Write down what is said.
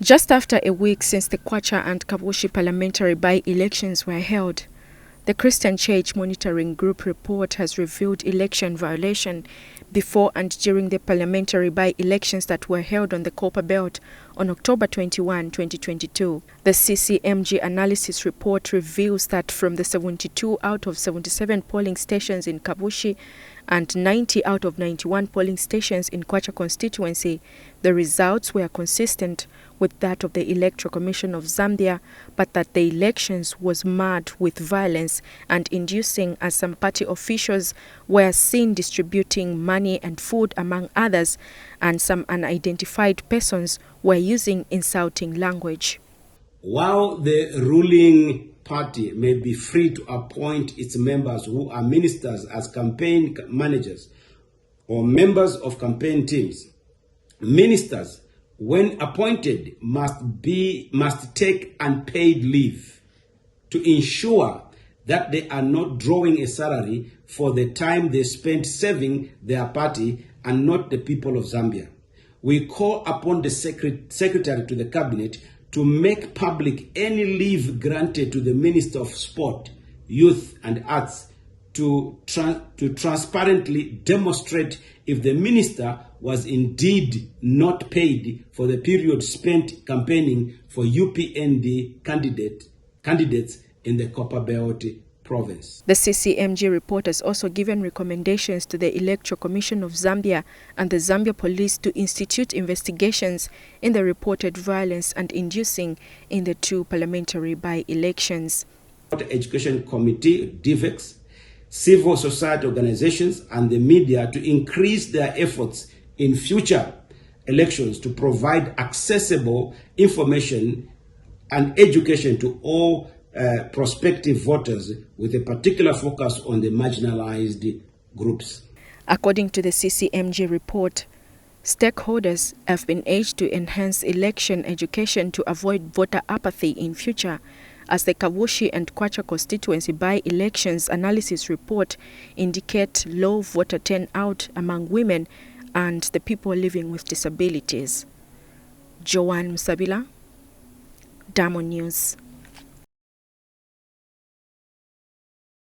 Just after a week since the Kwacha and Kabushi parliamentary by-elections were held, the Christian Church Monitoring Group report has revealed election violation before and during the parliamentary by-elections that were held on the Copper Belt on October 21, 2022. The Ccmg analysis report reveals that from the 72 out of 77 polling stations in Kabushi and 90 out of 91 polling stations in Kwacha constituency, the results were consistent with that of the Electoral Commission of Zambia, but that the elections was marred with violence and inducing, as some party officials were seen distributing money and food among others, and some unidentified persons were using insulting language. While the ruling party may be free to appoint its members who are ministers as campaign managers or members of campaign teams, ministers, when appointed, must take unpaid leave to ensure that they are not drawing a salary for the time they spent serving their party and not the people of Zambia. We call upon the Secretary to the Cabinet to make public any leave granted to the Minister of Sport, Youth and Arts to transparently demonstrate if the minister was indeed not paid for the period spent campaigning for UPND candidates in the Copper Belt province. The Ccmg report has also given recommendations to the Electoral Commission of Zambia and the Zambia Police to institute investigations in the reported violence and inducing in the two parliamentary by-elections. Education Committee, DVEX, civil society organizations and the media to increase their efforts in future elections to provide accessible information and education to all prospective voters with a particular focus on the marginalized groups. According to the Ccmg report, stakeholders have been urged to enhance election education to avoid voter apathy in future, as the Kabushi and Kwacha constituency by-elections analysis report indicate low voter turnout among women and the people living with disabilities. Joanne Musabila, Diamond News.